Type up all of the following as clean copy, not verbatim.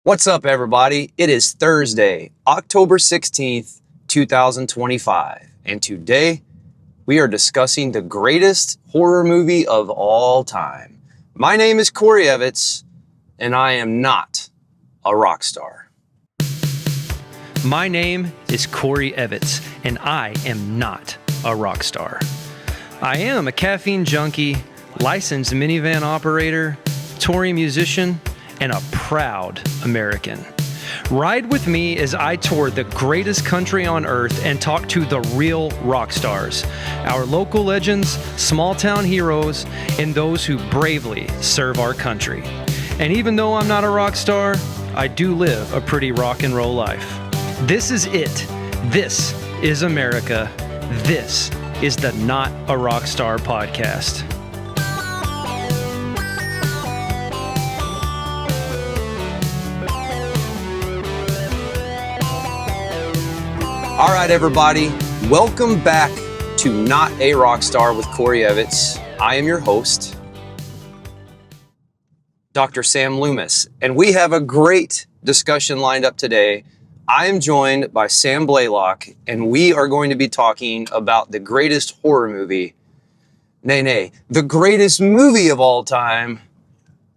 What's up, everybody? It is Thursday, October 16th, 2025, and today we are discussing the greatest horror movie of all time. My name is Corey Evans, and I am not a rock star. My name is Corey Evans, and I am not a rock star. I am a caffeine junkie, licensed minivan operator, touring musician, and a proud American. Ride with me as I tour the greatest country on earth and talk to the real rock stars, our local legends, small town heroes, and those who bravely serve our country. And even though I'm not a rock star, I do live a pretty rock and roll life. This is it. This is America. This is the Not a Rock Star podcast. All right, everybody, welcome back to Not a Rock Star with Corey Evans. I am your host, Dr. Sam Loomis, and we have a great discussion lined up today. I am joined by Sam Blalock, and we are going to be talking about the greatest horror movie, the greatest movie of all time,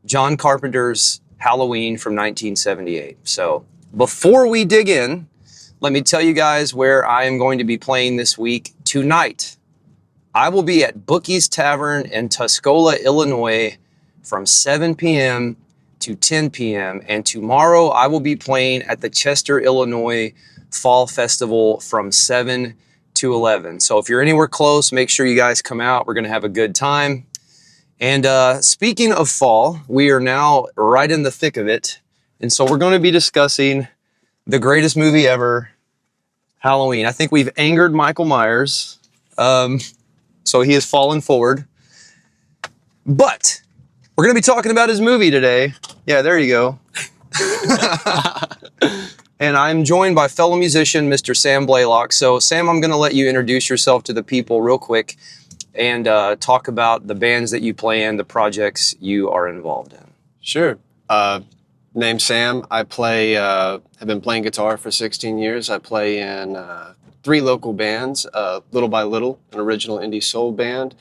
John Carpenter's Halloween from 1978. So before we dig in, let me tell you guys where I am going to be playing this week. Tonight, I will be at Bookie's Tavern in Tuscola, Illinois from 7 p.m. to 10 p.m. And tomorrow, I will be playing at the Chester, Illinois Fall Festival from 7 to 11. So if you're anywhere close, make sure you guys come out. We're going to have a good time. And speaking of fall, we are now right in the thick of it. And so we're going to be discussing the greatest movie ever, Halloween. I think we've angered Michael Myers, so he has fallen forward. But we're going to be talking about his movie today. Yeah, there you go. And I'm joined by fellow musician, Mr. Sam Blalock. So, Sam, I'm going to let you introduce yourself to the people real quick and talk about the bands that you play in, the projects you are involved in. Sure. Name's Sam. I play, have been playing guitar for 16 years. I play in 3 local bands, Little by Little, an original indie soul band.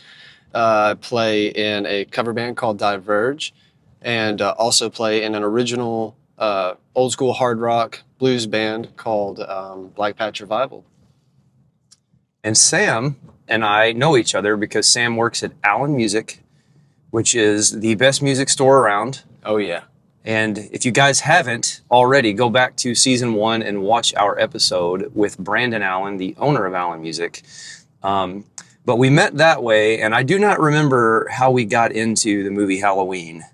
I play in a cover band called Diverge, and also play in an original old school hard rock blues band called Black Patch Revival. And Sam and I know each other because Sam works at Allen Music, which is the best music store around. Oh, yeah. And if you guys haven't already, go back to season 1 and watch our episode with Brandon Allen, the owner of Allen Music. But we met that way, and I do not remember how we got into the movie Halloween.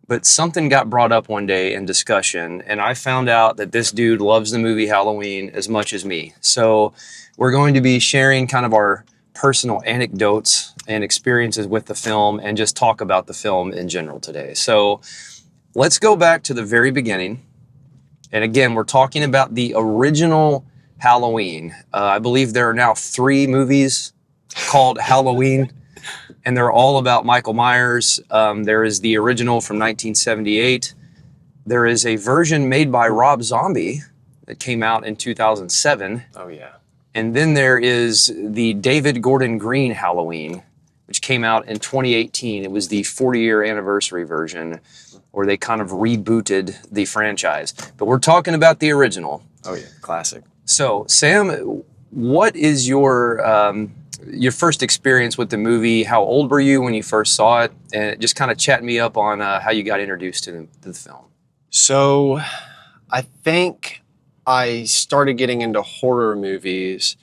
But something got brought up one day in discussion, and I found out that this dude loves the movie Halloween as much as me. So we're going to be sharing kind of our personal anecdotes and experiences with the film and just talk about the film in general today. So let's go back to the very beginning. And again, we're talking about the original Halloween. I believe there are now 3 movies called Halloween, and they're all about Michael Myers. There is the original from 1978. There is a version made by Rob Zombie that came out in 2007. Oh, yeah. And then there is the David Gordon Green Halloween, which came out in 2018. It was the 40-year anniversary version, where they kind of rebooted the franchise. But we're talking about the original. Oh, yeah. Classic. So, Sam, what is your first experience with the movie? How old were you when you first saw it? And just kind of chat me up on how you got introduced to the film. So I think I started getting into horror movies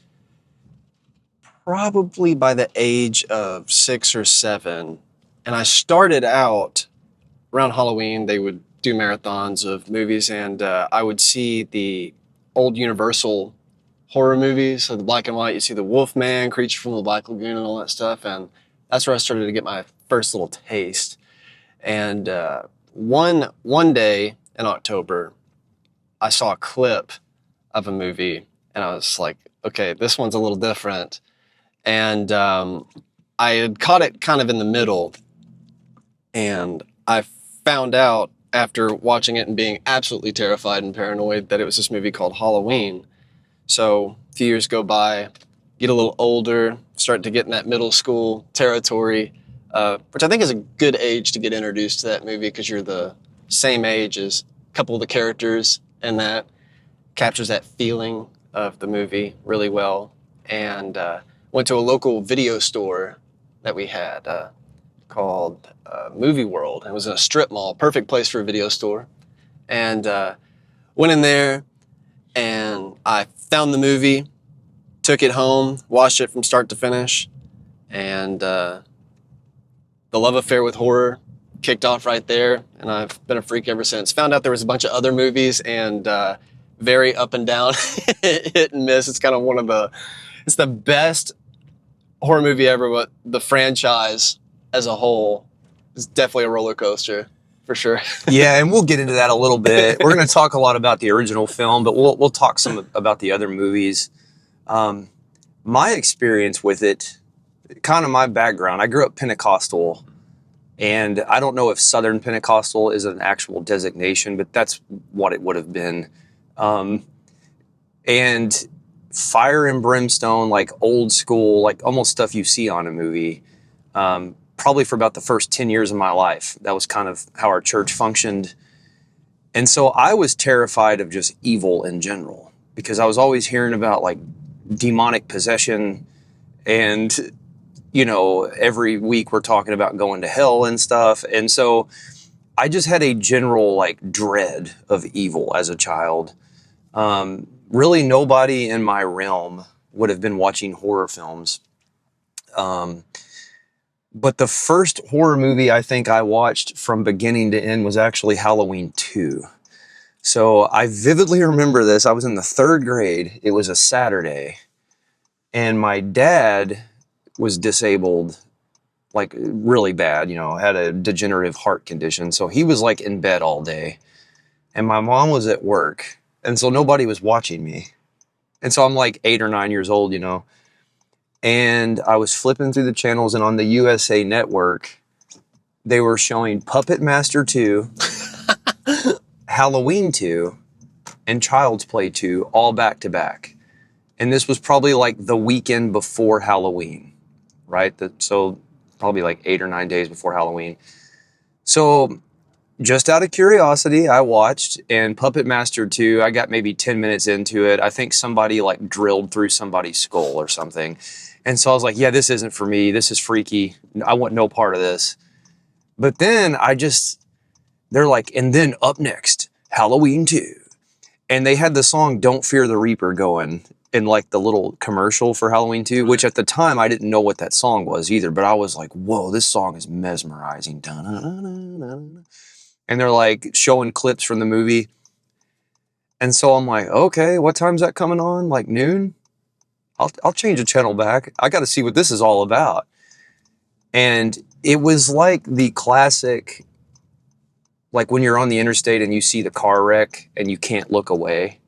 probably by the age of 6 or 7. And I started out around Halloween. They would do marathons of movies, and I would see the old Universal horror movies, so the black and white. You see the Wolfman, Creature from the Black Lagoon, and all that stuff, and that's where I started to get my first little taste. And one day in October, I saw a clip of a movie, and I was like, okay, this one's a little different. And I had caught it kind of in the middle, and I found out after watching it and being absolutely terrified and paranoid that it was this movie called Halloween. So a few years go by, get a little older, start to get in that middle school territory, which I think is a good age to get introduced to that movie because you're the same age as a couple of the characters, and that captures that feeling of the movie really well. And went to a local video store that we had called Movie World. It was in a strip mall, perfect place for a video store. And went in there and I found the movie, took it home, watched it from start to finish, and the love affair with horror kicked off right there, and I've been a freak ever since. Found out there was a bunch of other movies, and very up and down, hit and miss. It's kind of it's the best horror movie ever, but the franchise as a whole is definitely a roller coaster, for sure. Yeah, and we'll get into that a little bit. We're going to talk a lot about the original film, but we'll talk some about the other movies. My experience with it, kind of my background, I grew up Pentecostal, and I don't know if Southern Pentecostal is an actual designation, but that's what it would have been. And fire and brimstone, like old school, like almost stuff you see on a movie. Probably for about the first 10 years of my life. That was kind of how our church functioned. And so I was terrified of just evil in general because I was always hearing about like demonic possession, and, you know, every week we're talking about going to hell and stuff. And so I just had a general like dread of evil as a child. Really nobody in my realm would have been watching horror films. But the first horror movie I think I watched from beginning to end was actually Halloween 2. So I vividly remember this. I was in the 3rd grade. It was a Saturday. And my dad was disabled, like really bad, you know, had a degenerative heart condition. So he was like in bed all day. And my mom was at work. And so nobody was watching me. And so I'm like 8 or 9 years old, you know. And I was flipping through the channels, and on the USA Network, they were showing Puppet Master 2, Halloween 2, and Child's Play 2 all back to back. And this was probably like the weekend before Halloween, right? So probably like 8 or 9 days before Halloween. So just out of curiosity, I watched, and Puppet Master 2, I got maybe 10 minutes into it. I think somebody like drilled through somebody's skull or something. And so I was like, yeah, this isn't for me. This is freaky. I want no part of this. But then they're like, and then up next, Halloween 2. And they had the song Don't Fear the Reaper going in like the little commercial for Halloween 2, which at the time I didn't know what that song was either. But I was like, whoa, this song is mesmerizing. And they're like showing clips from the movie. And so I'm like, okay, what time's that coming on? Like noon? I'll change the channel back. I got to see what this is all about. And it was like the classic, like when you're on the interstate and you see the car wreck and you can't look away.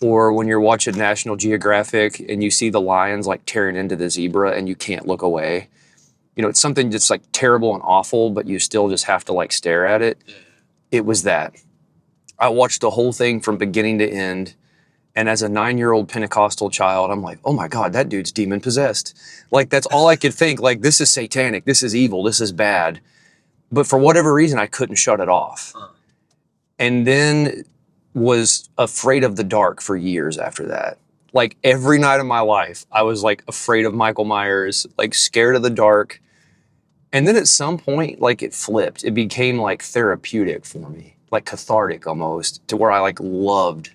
Or when you're watching National Geographic and you see the lions like tearing into the zebra and you can't look away. You know, it's something that's like terrible and awful, but you still just have to like stare at it. It was that. I watched the whole thing from beginning to end. And as a 9-year-old Pentecostal child, I'm like, oh my God, that dude's demon possessed. Like, that's all I could think. Like, this is satanic. This is evil. This is bad. But for whatever reason, I couldn't shut it off. And then was afraid of the dark for years after that. Like, every night of my life, I was like afraid of Michael Myers, like scared of the dark. And then at some point, like it flipped. It became like therapeutic for me, like cathartic almost, to where I like loved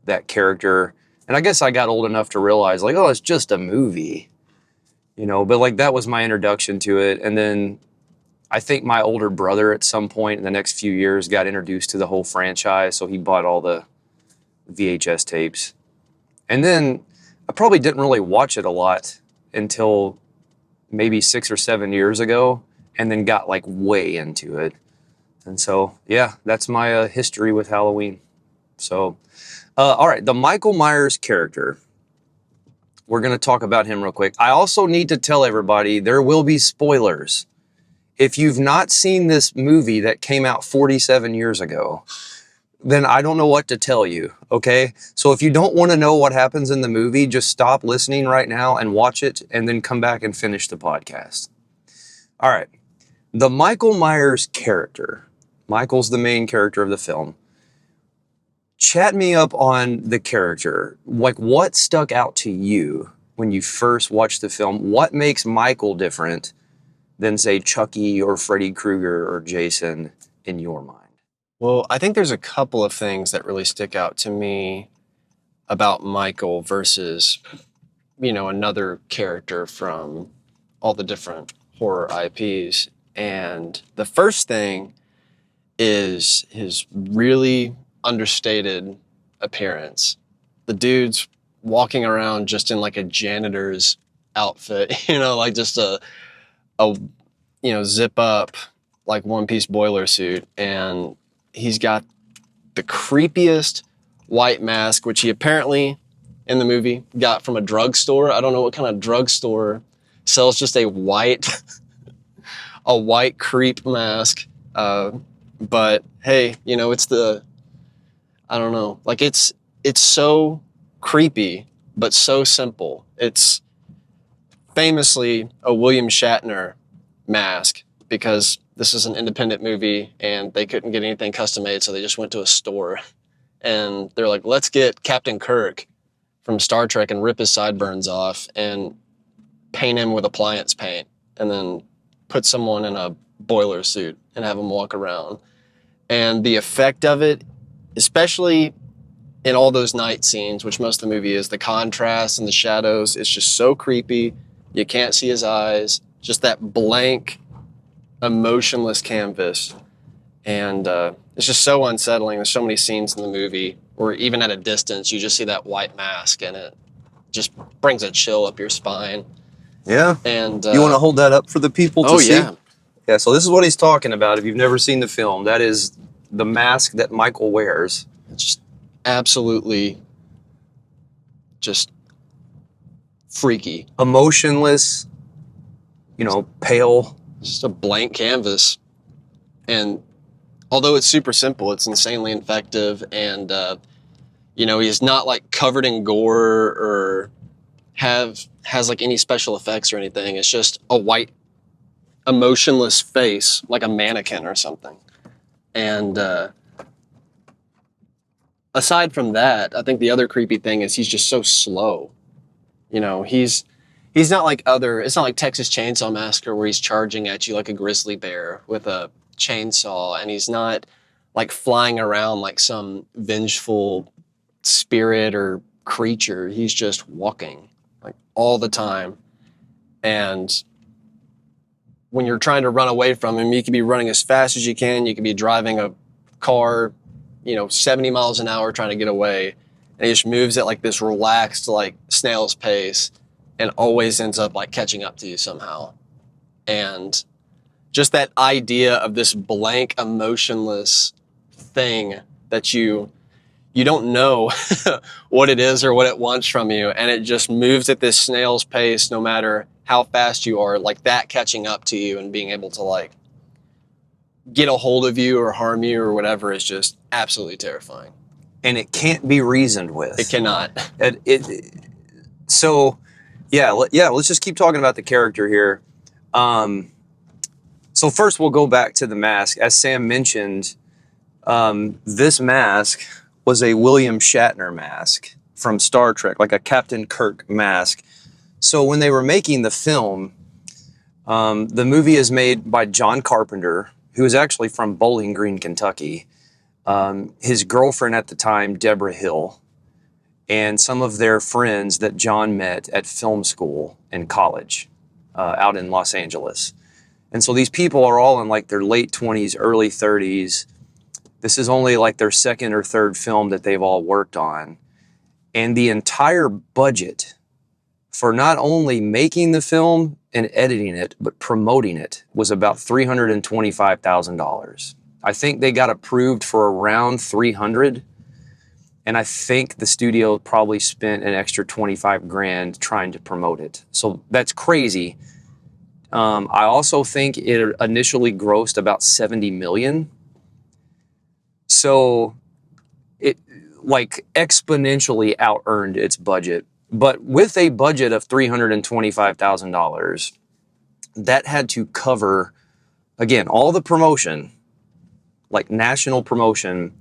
that character. And I guess I got old enough to realize like, oh, it's just a movie, you know, but like that was my introduction to it. And then I think my older brother at some point in the next few years got introduced to the whole franchise. So he bought all the VHS tapes. And then I probably didn't really watch it a lot until maybe 6 or 7 years ago, and then got like way into it. And so, yeah, that's my history with Halloween. So, all right, the Michael Myers character. We're going to talk about him real quick. I also need to tell everybody there will be spoilers if you've not seen this movie that came out 47 years ago, then I don't know what to tell you, okay? So if you don't want to know what happens in the movie, just stop listening right now and watch it, and then come back and finish the podcast. All right. The Michael Myers character. Michael's the main character of the film. Chat me up on the character. Like, what stuck out to you when you first watched the film? What makes Michael different than, say, Chucky or Freddy Krueger or Jason in your mind? Well, I think there's a couple of things that really stick out to me about Michael versus, another character from all the different horror IPs. And the first thing is his really understated appearance. The dude's walking around just in like a janitor's outfit, like just a zip up, like one-piece boiler suit. And he's got the creepiest white mask, which he apparently in the movie got from a drugstore. I don't know what kind of drugstore sells just a white creep mask. But hey, I don't know, like it's so creepy, but so simple. It's famously a William Shatner mask, because this is an independent movie and they couldn't get anything custom made, so they just went to a store and they're like, let's get Captain Kirk from Star Trek and rip his sideburns off and paint him with appliance paint, and then put someone in a boiler suit and have him walk around. And the effect of it, especially in all those night scenes, which most of the movie is, the contrast and the shadows, it's just so creepy. You can't see his eyes, just that blank, emotionless canvas. And it's just so unsettling. There's so many scenes in the movie where even at a distance, you just see that white mask and it just brings a chill up your spine. Yeah. And you want to hold that up for the people to see? Yeah. Yeah, so this is what he's talking about. If you've never seen the film, that is the mask that Michael wears. It's just absolutely just freaky. Emotionless, pale. Just a blank canvas. And although it's super simple, it's insanely effective. And, he's not like covered in gore or has like any special effects or anything. It's just a white, emotionless face, like a mannequin or something. And aside from that, I think the other creepy thing is he's just so slow. He's not like it's not like Texas Chainsaw Massacre where he's charging at you like a grizzly bear with a chainsaw, and he's not like flying around like some vengeful spirit or creature. He's just walking like all the time. And when you're trying to run away from him, you can be running as fast as you can. You can be driving a car, 70 miles an hour trying to get away. And he just moves at like this relaxed, like snail's pace, and always ends up like catching up to you somehow. And just that idea of this blank, emotionless thing that you don't know what it is or what it wants from you. And it just moves at this snail's pace, no matter how fast you are, like that catching up to you and being able to like get a hold of you or harm you or whatever is just absolutely terrifying. And it can't be reasoned with. It cannot. So, let's just keep talking about the character here. So first we'll go back to the mask. As Sam mentioned, this mask was a William Shatner mask from Star Trek, like a Captain Kirk mask. So when they were making the film, the movie is made by John Carpenter, who is actually from Bowling Green, Kentucky. His girlfriend at the time, Deborah Hill, and some of their friends that John met at film school and college out in Los Angeles. And so these people are all in like their late 20s, early 30s. This is only like their second or third film that they've all worked on. And the entire budget for not only making the film and editing it, but promoting it was about $325,000. I think they got approved for around $300,000. And I think the studio probably spent an extra $25,000 trying to promote it. So that's crazy. I also think it initially grossed about 70 million. So it like exponentially out-earned its budget. But with a budget of $325,000, that had to cover, again, all the promotion, like national promotion.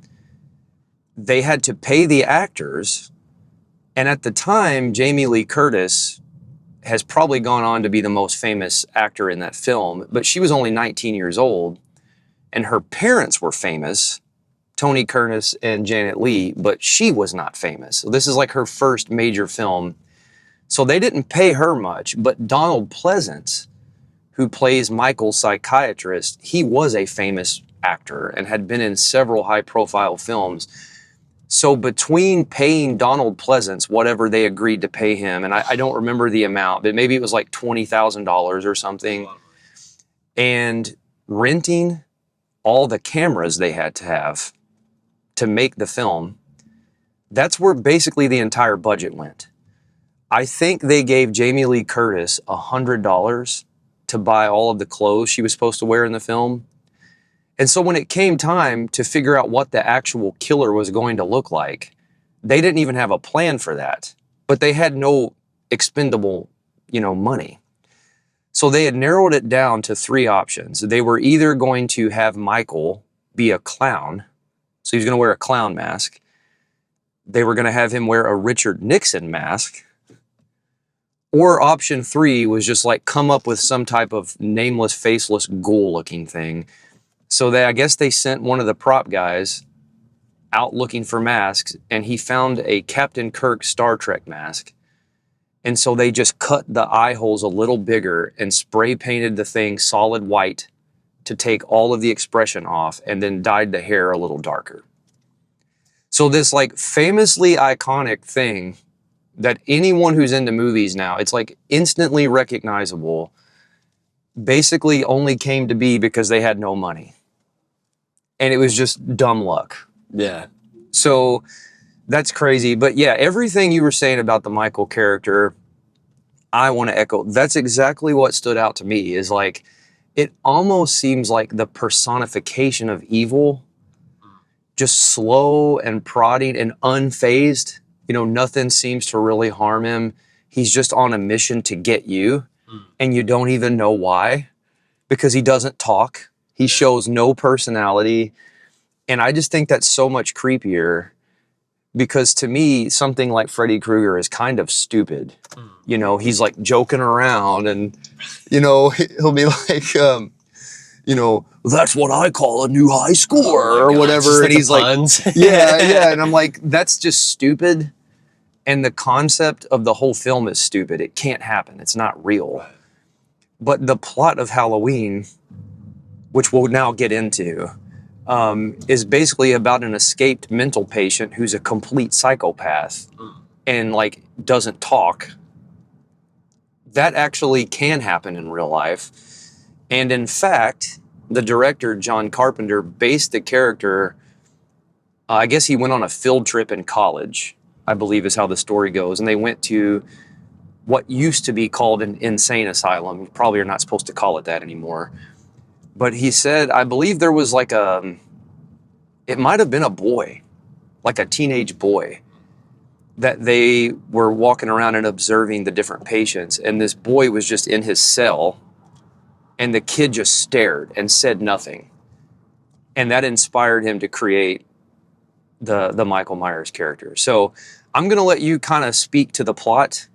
They had to pay the actors. And at the time, Jamie Lee Curtis has probably gone on to be the most famous actor in that film, but she was only 19 years old, and her parents were famous, Tony Curtis and Janet Leigh, but she was not famous. So this is like her first major film. So they didn't pay her much, but Donald Pleasance, who plays Michael's psychiatrist, he was a famous actor and had been in several high-profile films. So between paying Donald Pleasance whatever they agreed to pay him, and I don't remember the amount, but maybe it was like $20,000 or something, and renting all the cameras they had to have to make the film, that's where basically the entire budget went. I think they gave Jamie Lee Curtis $100 to buy all of the clothes she was supposed to wear in the film. And so when it came time to figure out what the actual killer was going to look like, they didn't even have a plan for that. But they had no expendable, money. So they had narrowed it down to 3 options. They were either going to have Michael be a clown, so he was going to wear a clown mask. They were going to have him wear a Richard Nixon mask. Or option 3 was just like come up with some type of nameless, faceless, ghoul-looking thing. So I guess they sent one of the prop guys out looking for masks, and he found a Captain Kirk Star Trek mask. And so they just cut the eye holes a little bigger and spray painted the thing solid white to take all of the expression off, and then dyed the hair a little darker. So this like famously iconic thing that anyone who's into movies now, it's like instantly recognizable, basically only came to be because they had no money. And it was just dumb luck. Yeah. So that's crazy. But yeah, everything you were saying about the Michael character, I want to echo. That's exactly what stood out to me, is like, it almost seems like the personification of evil, just slow and prodding and unfazed. Nothing seems to really harm him. He's just on a mission to get you, and you don't even know why, because he doesn't talk. He shows no personality. And I just think that's so much creepier, because to me, something like Freddy Krueger is kind of stupid. He's like joking around, and, he'll be like, that's what I call a new high score, or whatever. And he's like, yeah. And I'm like, that's just stupid. And the concept of the whole film is stupid. It can't happen. It's not real. But the plot of Halloween, which we'll now get into, is basically about an escaped mental patient who's a complete psychopath and like doesn't talk. That actually can happen in real life. And in fact, the director, John Carpenter, based the character, I guess he went on a field trip in college, I believe is how the story goes. And they went to what used to be called an insane asylum. You probably are not supposed to call it that anymore. But he said, I believe there was like it might have been a boy, like a teenage boy, that they were walking around and observing the different patients. And this boy was just in his cell, and the kid just stared and said nothing. And that inspired him to create the Michael Myers character. So I'm going to let you kind of speak to the plot.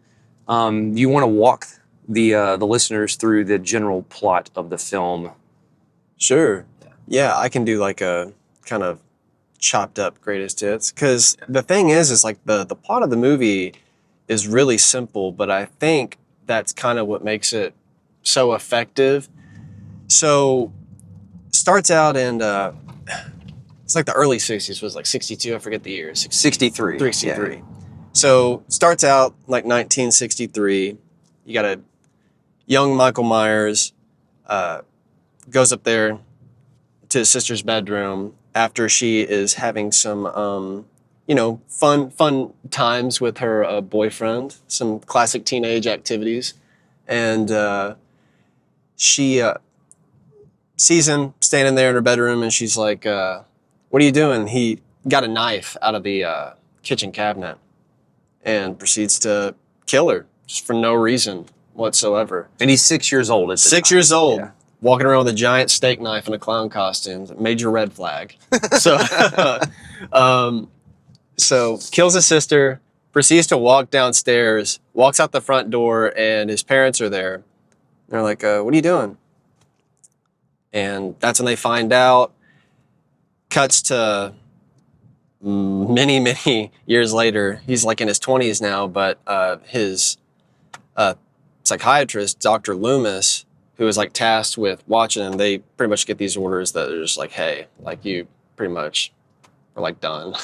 You want to walk the listeners through the general plot of the film? Sure. Yeah, I can do like a kind of chopped up greatest hits. Because the thing is like the plot of the movie is really simple, but I think that's kind of what makes it so effective. So starts out in it's like the early 60s, was like 62, I forget the year. 63. 63. Yeah. So starts out like 1963. You got a young Michael Myers goes up there to his sister's bedroom after she is having some fun times with her boyfriend, some classic teenage activities. And she sees him standing there in her bedroom, and she's like, what are you doing? He got a knife out of the kitchen cabinet and proceeds to kill her just for no reason whatsoever. And he's 6 years old at the time. 6 years old. Yeah. Walking around with a giant steak knife and a clown costume. Major red flag. So, so kills his sister, proceeds to walk downstairs, walks out the front door, and his parents are there. They're like, what are you doing? And that's when they find out. Cuts to many, many years later. He's like in his 20s now, but his psychiatrist, Dr. Loomis, who is like tasked with watching him, they pretty much get these orders that are just like, hey, like you pretty much are like done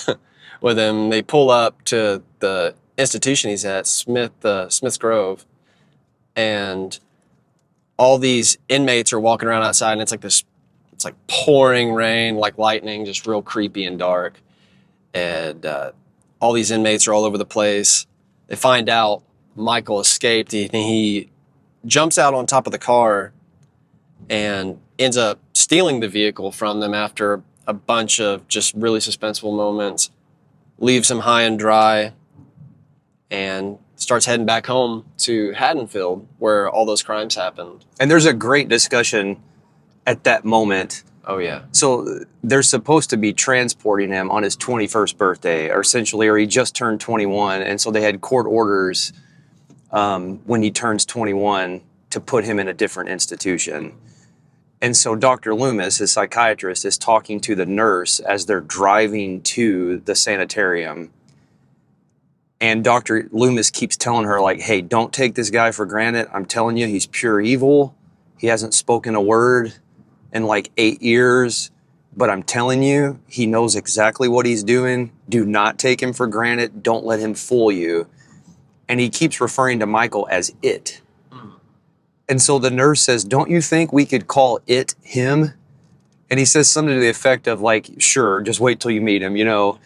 with him. They pull up to the institution he's at, Smith's Grove, and all these inmates are walking around outside, and it's like pouring rain, like lightning, just real creepy and dark. And all these inmates are all over the place. They find out Michael escaped. He jumps out on top of the car and ends up stealing the vehicle from them after a bunch of just really suspenseful moments, leaves him high and dry, and starts heading back home to Haddonfield, where all those crimes happened. And there's a great discussion at that moment. Oh, yeah. So they're supposed to be transporting him on his 21st birthday, or essentially, or he just turned 21. And so they had court orders when he turns 21 to put him in a different institution. And so Dr. Loomis, his psychiatrist, is talking to the nurse as they're driving to the sanitarium. And Dr. Loomis keeps telling her, like, hey, don't take this guy for granted. I'm telling you, he's pure evil. He hasn't spoken a word in like 8 years. But I'm telling you, he knows exactly what he's doing. Do not take him for granted. Don't let him fool you. And he keeps referring to Michael as it. And so the nurse says, don't you think we could call it him? And he says something to the effect of like, sure, just wait till you meet him, you know?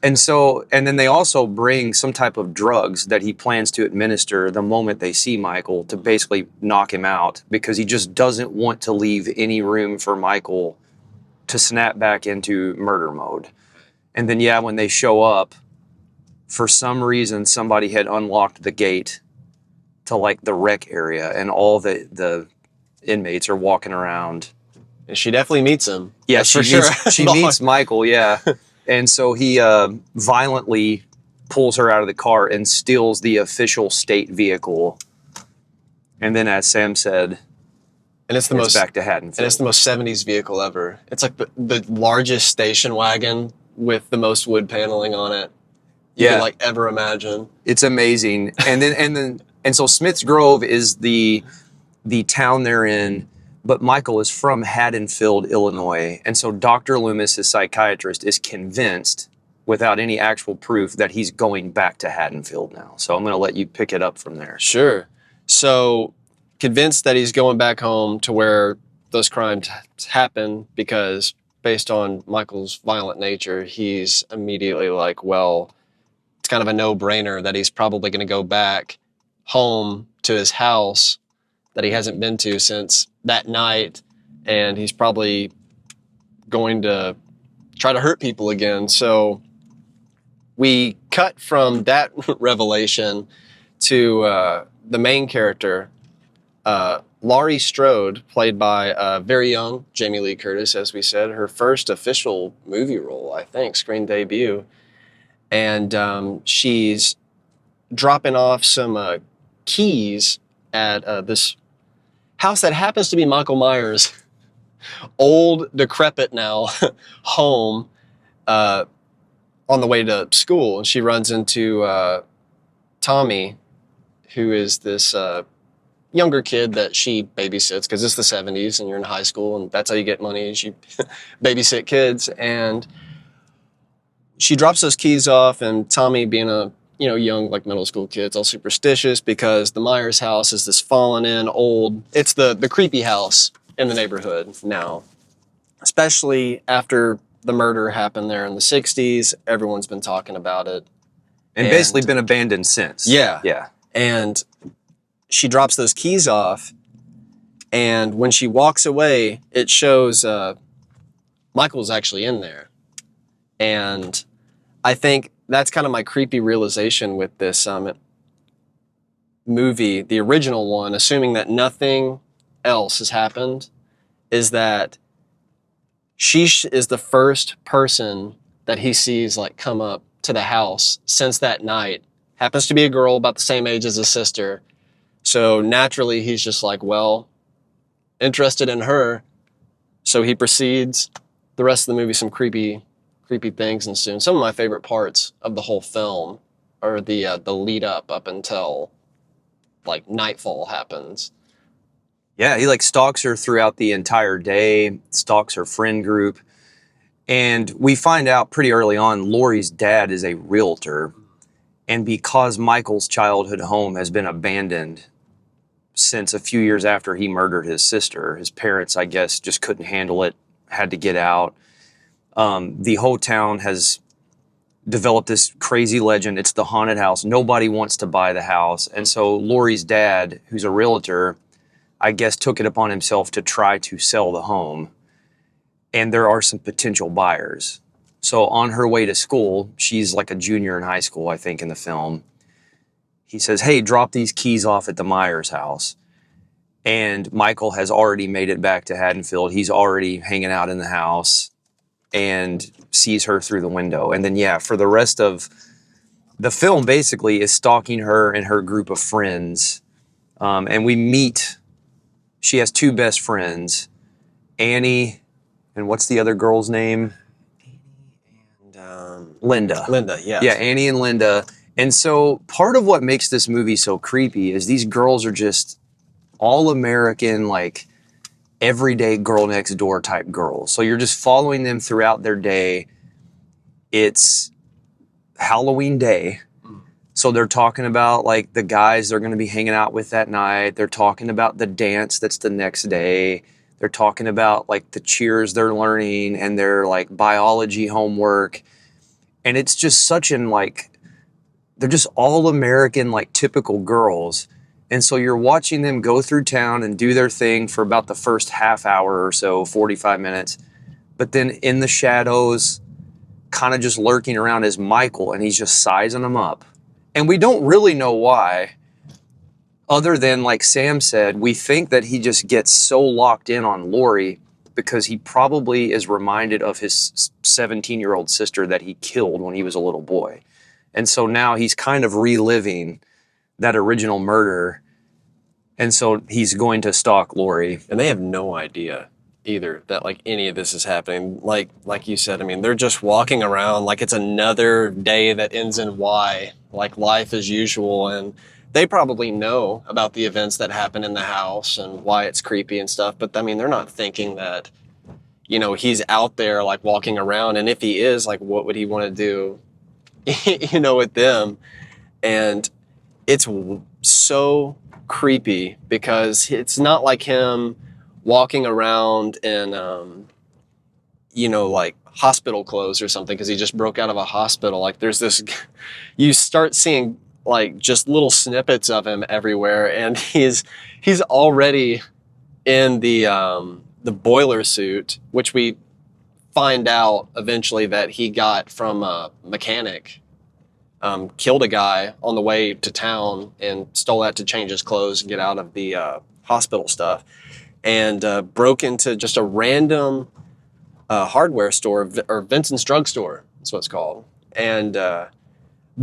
And then they also bring some type of drugs that he plans to administer the moment they see Michael to basically knock him out, because he just doesn't want to leave any room for Michael to snap back into murder mode. And then, yeah, when they show up, for some reason, somebody had unlocked the gate to like the rec area, and all the inmates are walking around. And she definitely meets him. Yeah, for sure. She meets Michael, yeah. And so he violently pulls her out of the car and steals the official state vehicle. And then, as Sam said, and it's back to Haddonfield. And it's the most 70s vehicle ever. It's like the largest station wagon with the most wood paneling on it you could like ever imagine. It's amazing. And so Smith's Grove is the town they're in, but Michael is from Haddonfield, Illinois. And so Dr. Loomis, his psychiatrist, is convinced, without any actual proof, that he's going back to Haddonfield now. So I'm going to let you pick it up from there. Sure. So convinced that he's going back home to where those crimes happen, because based on Michael's violent nature, he's immediately like, well, it's kind of a no-brainer that he's probably going to go back home to his house that he hasn't been to since that night, and he's probably going to try to hurt people again. So we cut from that revelation to the main character, Laurie Strode, played by very young Jamie Lee Curtis, as we said, her first official movie role, I think, screen debut. And she's dropping off some keys at this house that happens to be Michael Myers' old, decrepit now home on the way to school. And she runs into Tommy, who is this younger kid that she babysits, because it's the 70s and you're in high school and that's how you get money, is you babysit kids. And she drops those keys off, and Tommy, being a young, like, middle school kid, all superstitious, because the Myers house is this fallen in old, it's the creepy house in the neighborhood now, especially after the murder happened there in the 60s. Everyone's been talking about it. And basically been abandoned since. Yeah. Yeah. And she drops those keys off, And when she walks away, it shows Michael's actually in there. And I think that's kind of my creepy realization with this movie, the original one, assuming that nothing else has happened, is that she is the first person that he sees like come up to the house since that night. Happens to be a girl about the same age as his sister. So naturally he's just like, well, interested in her. So he proceeds. The rest of the movie, some creepy things ensue. Some of my favorite parts of the whole film are the lead up until like nightfall happens. Yeah, he like stalks her throughout the entire day, stalks her friend group. And we find out pretty early on, Lori's dad is a realtor. And because Michael's childhood home has been abandoned since a few years after he murdered his sister, his parents, I guess, just couldn't handle it, had to get out. The whole town has developed this crazy legend. It's the haunted house. Nobody wants to buy the house. And so Lori's dad, who's a realtor, I guess took it upon himself to try to sell the home. And there are some potential buyers. So on her way to school, she's like a junior in high school, I think, in the film. He says, hey, drop these keys off at the Myers house. And Michael has already made it back to Haddonfield. He's already hanging out in the house and sees her through the window. And then, yeah, for the rest of the film, basically, is stalking her and her group of friends. And we meet, she has two best friends, Annie, and what's the other girl's name? Linda. Linda, yes. Yeah, Annie and Linda. And so part of what makes this movie so creepy is these girls are just all American, like everyday girl next door type girls. So you're just following them throughout their day. It's Halloween day. So they're talking about like the guys they're going to be hanging out with that night. They're talking about the dance that's the next day. They're talking about like the cheers they're learning and their like biology homework. And it's just such an like, they're just all American, like typical girls. And so you're watching them go through town and do their thing for about the first half hour or so, 45 minutes. But then in the shadows, kind of just lurking around is Michael, and he's just sizing them up. And we don't really know why, other than like Sam said, we think that he just gets so locked in on Lori because he probably is reminded of his 17-year-old sister that he killed when he was a little boy. And so now he's kind of reliving that original murder. And so he's going to stalk Lori. And they have no idea either that like any of this is happening. Like you said, I mean, they're just walking around like it's another day that ends in Y, like life as usual. And they probably know about the events that happen in the house and why it's creepy and stuff. But I mean, they're not thinking that, you know, he's out there like walking around. And if he is, like, what would he want to do, you know, with them? And it's so creepy because it's not like him walking around in, you know, like hospital clothes or something because he just broke out of a hospital. Like there's this, you start seeing like just little snippets of him everywhere, and he's already in the boiler suit, which we find out eventually that he got from a mechanic. Killed a guy on the way to town and stole that to change his clothes and get out of the hospital stuff, and broke into just a random hardware store, or Vincent's drugstore, that's what it's called. And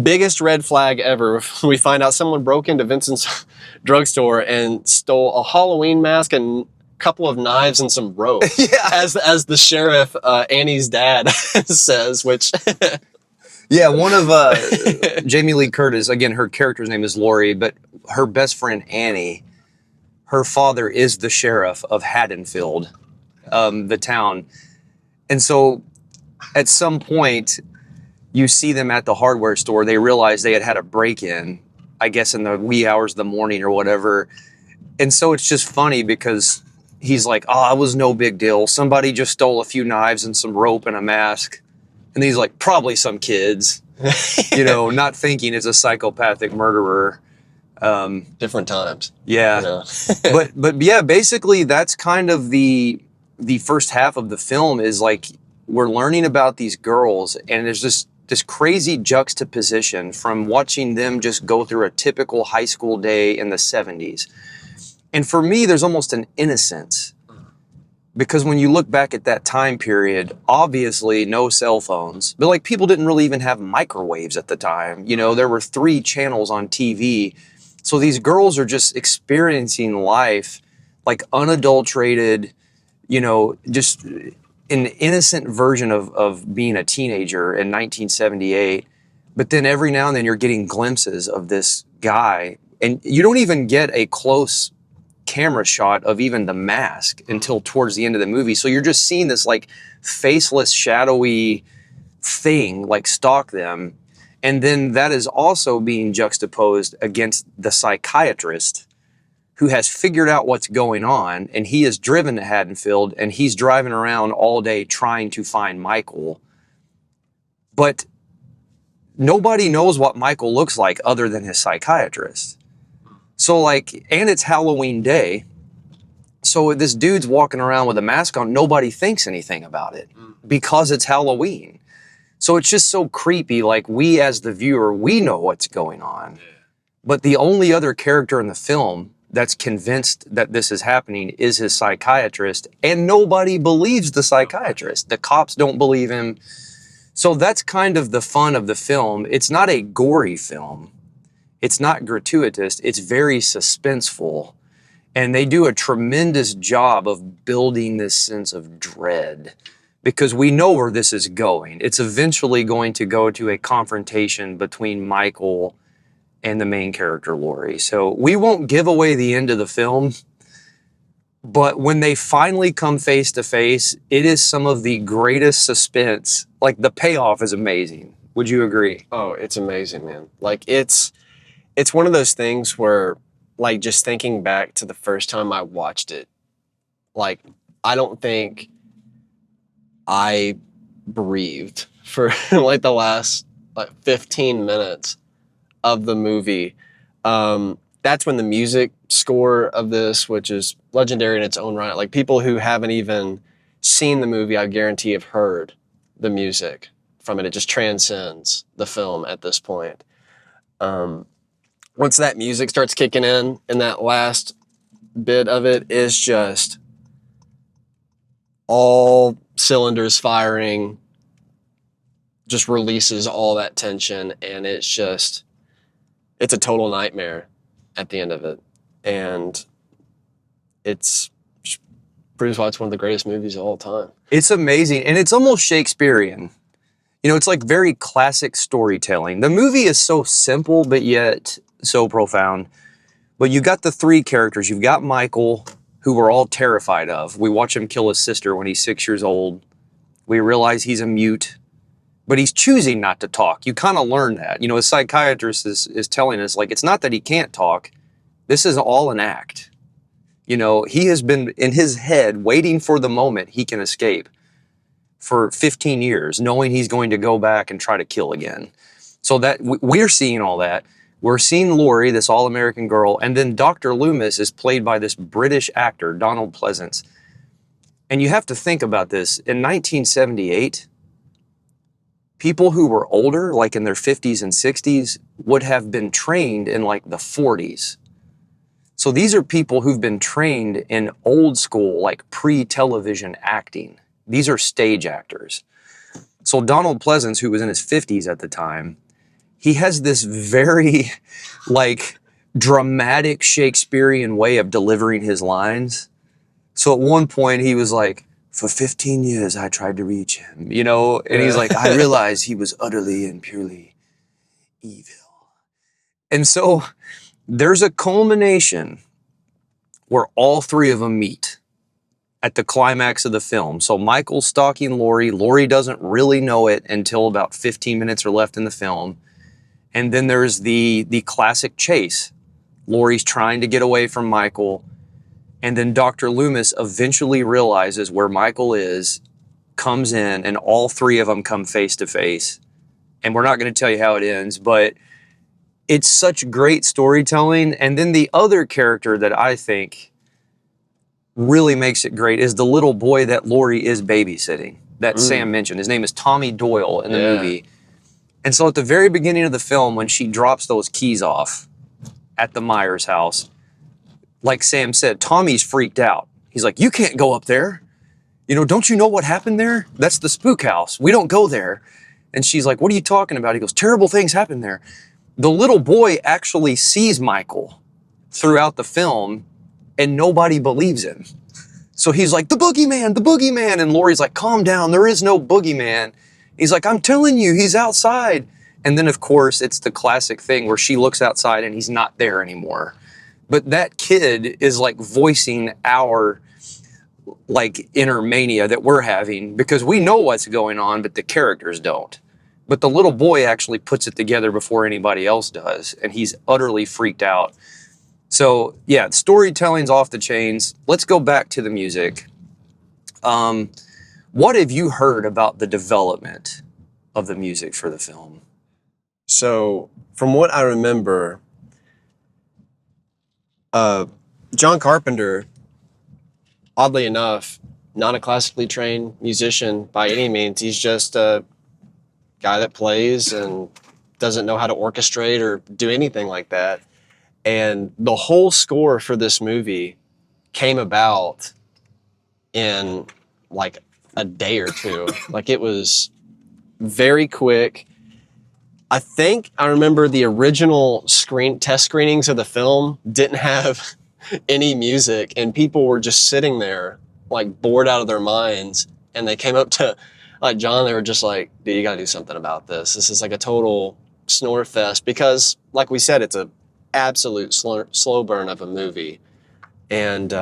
biggest red flag ever, we find out someone broke into Vincent's drugstore and stole a Halloween mask and a couple of knives and some rope. Yeah. As the sheriff, Annie's dad, says, which... Yeah, one of Jamie Lee Curtis, again, her character's name is Lori, but her best friend Annie, her father is the sheriff of Haddonfield, the town. And so at some point, you see them at the hardware store. They realize they had a break-in, I guess in the wee hours of the morning or whatever. And so it's just funny because he's like, oh, it was no big deal. Somebody just stole a few knives and some rope and a mask. And he's like, probably some kids, you know, not thinking it's a psychopathic murderer. Different times. Yeah. You know? but yeah, basically that's kind of the first half of the film is like we're learning about these girls, and there's this crazy juxtaposition from watching them just go through a typical high school day in the 70s. And for me, there's almost an innocence, because when you look back at that time period, obviously no cell phones, but like people didn't really even have microwaves at the time. You know, there were 3 channels on TV. So these girls are just experiencing life like unadulterated, you know, just an innocent version of being a teenager in 1978. But then every now and then you're getting glimpses of this guy, and you don't even get a close camera shot of even the mask until towards the end of the movie. So you're just seeing this like faceless, shadowy thing like stalk them. And then that is also being juxtaposed against the psychiatrist who has figured out what's going on, and he is driven to Haddonfield, and he's driving around all day trying to find Michael. But nobody knows what Michael looks like other than his psychiatrist. So like, and it's Halloween day. So this dude's walking around with a mask on. Nobody thinks anything about it because it's Halloween. So it's just so creepy. Like, we as the viewer, we know what's going on. But the only other character in the film that's convinced that this is happening is his psychiatrist, and nobody believes the psychiatrist. The cops don't believe him. So that's kind of the fun of the film. It's not a gory film. It's not gratuitous. It's very suspenseful. And they do a tremendous job of building this sense of dread, because we know where this is going. It's eventually going to go to a confrontation between Michael and the main character, Laurie. So we won't give away the end of the film, but when they finally come face to face, it is some of the greatest suspense. Like, the payoff is amazing. Would you agree? Oh, it's amazing, man. Like, it's one of those things where, like, just thinking back to the first time I watched it, like, I don't think I breathed for like the last like 15 minutes of the movie. That's when the music score of this, which is legendary in its own right, like, people who haven't even seen the movie, I guarantee, have heard the music from it. It just transcends the film at this point. Once that music starts kicking in, and that last bit of it is just all cylinders firing, just releases all that tension, and it's a total nightmare at the end of it. And it's proves why it's one of the greatest movies of all time. It's amazing, and it's almost Shakespearean. You know, it's like very classic storytelling. The movie is so simple, but yet so profound. But you got the 3 characters. You've got Michael, who we're all terrified of. We watch him kill his sister when he's 6 years old. We realize he's a mute, but he's choosing not to talk. You kind of learn that. You know, a psychiatrist is telling us, like, it's not that he can't talk. This is all an act. You know, he has been in his head waiting for the moment he can escape for 15 years, knowing he's going to go back and try to kill again. So that we're seeing all that. We're seeing Laurie, this all-American girl, and then Dr. Loomis is played by this British actor, Donald Pleasance. And you have to think about this. In 1978, people who were older, like in their 50s and 60s, would have been trained in like the 40s. So these are people who've been trained in old school, like pre-television acting. These are stage actors. So Donald Pleasance, who was in his 50s at the time, he has this very like dramatic Shakespearean way of delivering his lines. So at one point he was like, for 15 years I tried to reach him, you know, and he's like, I realized he was utterly and purely evil. And so there's a culmination where all 3 of them meet at the climax of the film. So Michael's stalking Laurie. Laurie doesn't really know it until about 15 minutes are left in the film. And then there's the classic chase. Laurie's trying to get away from Michael. And then Dr. Loomis eventually realizes where Michael is, comes in, and all 3 of them come face to face. And we're not going to tell you how it ends, but it's such great storytelling. And then the other character that I think really makes it great is the little boy that Laurie is babysitting, that Sam mentioned. His name is Tommy Doyle in the movie. And so at the very beginning of the film, when she drops those keys off at the Myers house, like Sam said, Tommy's freaked out. He's like, you can't go up there. You know, don't you know what happened there? That's the spook house. We don't go there. And she's like, what are you talking about? He goes, terrible things happen there. The little boy actually sees Michael throughout the film and nobody believes him. So he's like, the boogeyman, the boogeyman. And Laurie's like, calm down, there is no boogeyman. He's like, I'm telling you, he's outside. And then, of course, it's the classic thing where she looks outside and he's not there anymore. But that kid is like voicing our like inner mania that we're having because we know what's going on, but the characters don't. But the little boy actually puts it together before anybody else does. And he's utterly freaked out. So, yeah, storytelling's off the chains. Let's go back to the music. What have you heard about the development of the music for the film? So, from what I remember, John Carpenter, oddly enough, not a classically trained musician by any means. He's just a guy that plays and doesn't know how to orchestrate or do anything like that. And the whole score for this movie came about in like a day or two. Like it was very quick. I think I remember the original test screenings of the film didn't have any music and people were just sitting there like bored out of their minds. And they came up to like John, they were just like, dude, you gotta do something about this. This is like a total snore fest because like we said, it's a absolute slow burn of a movie. And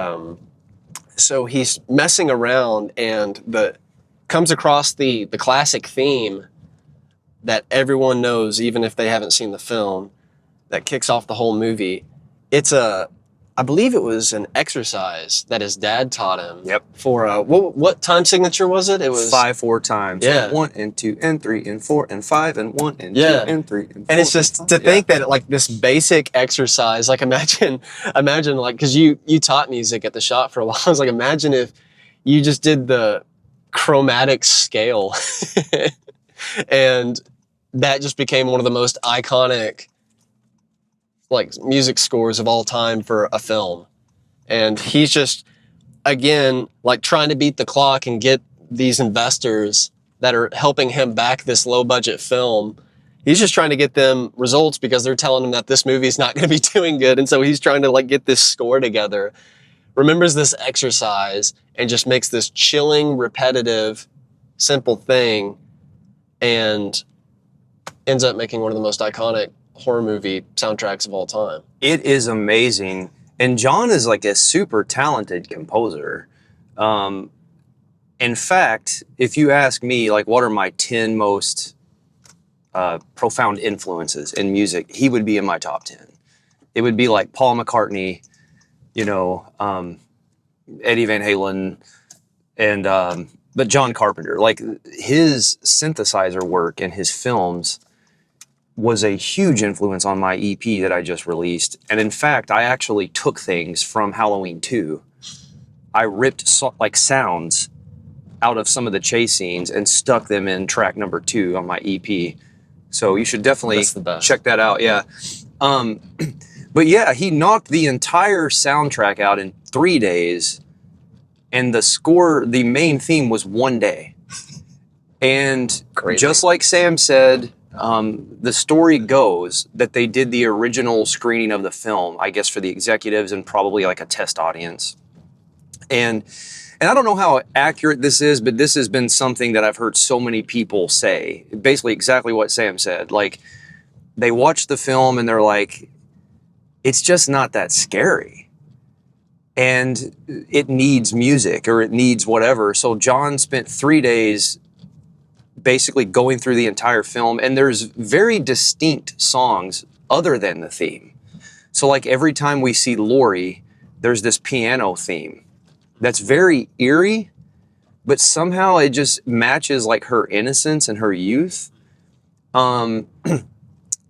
so he's messing around and comes across the classic theme that everyone knows, even if they haven't seen the film, that kicks off the whole movie. I believe it was an exercise that his dad taught him. Yep. For what time signature was it? It was 5-4 times. Yeah. 1 and 2 and 3 and 4 and 5 and 1 and 2 and 3 and 4. And it's just to think that like this basic exercise, like imagine like, cause you taught music at the shop for a while. I was like, imagine if you just did the chromatic scale and that just became one of the most iconic like music scores of all time for a film. And he's just, again, like trying to beat the clock and get these investors that are helping him back this low budget film. He's just trying to get them results because they're telling him that this movie is not going to be doing good. And so he's trying to like get this score together, remembers this exercise and just makes this chilling, repetitive, simple thing and ends up making one of the most iconic horror movie soundtracks of all time. It is amazing. And John is like a super talented composer. In fact, if you ask me, like, what are my 10 most profound influences in music, he would be in my top 10. It would be like Paul McCartney, you know, Eddie Van Halen, and but John Carpenter. Like, his synthesizer work in his films was a huge influence on my EP that I just released. And in fact, I actually took things from Halloween 2. I ripped like sounds out of some of the chase scenes and stuck them in track number 2 on my EP. So you should definitely check that out. Yeah. But yeah, he knocked the entire soundtrack out in 3 days. And the score, the main theme was 1 day. And just like Sam said, the story goes that they did the original screening of the film, I guess for the executives and probably like a test audience. And I don't know how accurate this is, but this has been something that I've heard so many people say, basically exactly what Sam said. Like, they watch the film and they're like, it's just not that scary. And it needs music or it needs whatever. So John spent 3 days basically going through the entire film, and there's very distinct songs other than the theme. So like every time we see Laurie, there's this piano theme that's very eerie, but somehow it just matches like her innocence and her youth.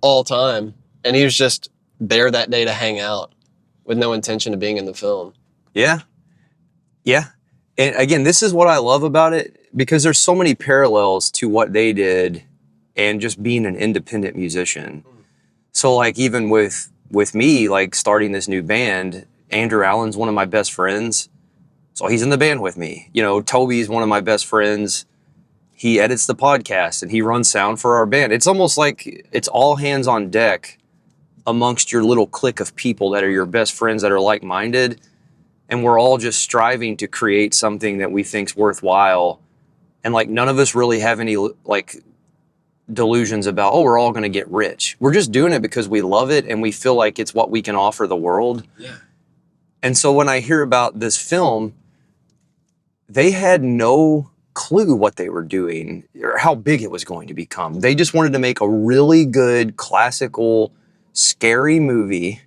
all time. And he was just there that day to hang out with no intention of being in the film. Yeah. Yeah. And again, this is what I love about it, because there's so many parallels to what they did and just being an independent musician. So like even with me, like starting this new band, Andrew Allen's one of my best friends. So he's in the band with me. You know, Toby's one of my best friends. He edits the podcast and he runs sound for our band. It's almost like it's all hands on deck amongst your little clique of people that are your best friends that are like-minded. And we're all just striving to create something that we think's worthwhile. And like none of us really have any like delusions about, oh, we're all going to get rich. We're just doing it because we love it and we feel like it's what we can offer the world. Yeah. And so when I hear about this film, they had no clue what they were doing or how big it was going to become. They just wanted to make a really good, classical, scary movie.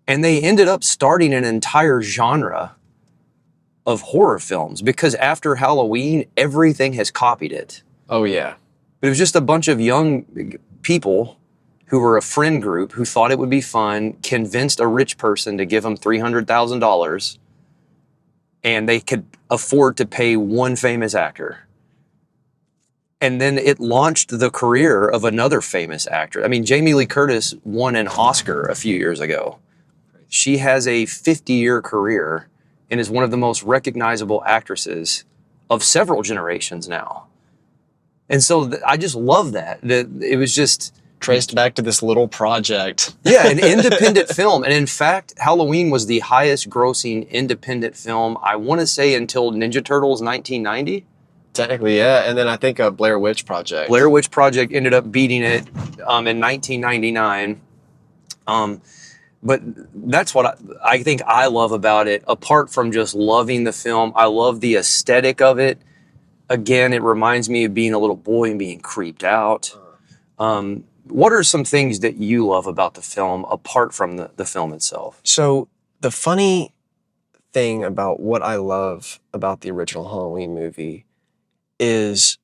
And they ended up starting an entire genre of horror films because after Halloween, everything has copied it. Oh, yeah. But it was just a bunch of young people who were a friend group who thought it would be fun, convinced a rich person to give them $300,000, and they could afford to pay one famous actor. And then it launched the career of another famous actor. I mean, Jamie Lee Curtis won an Oscar a few years ago. She has a 50-year career and is one of the most recognizable actresses of several generations now. And so I just love that. It was just traced back to this little project. Yeah, an independent film. And in fact, Halloween was the highest grossing independent film, I want to say, until Ninja Turtles 1990. Technically, yeah. And then I think a Blair Witch Project. Blair Witch Project ended up beating it in 1999. But that's what I think I love about it. Apart from just loving the film, I love the aesthetic of it. Again, it reminds me of being a little boy and being creeped out. What are some things that you love about the film apart from the film itself? So the funny thing about what I love about the original Halloween movie is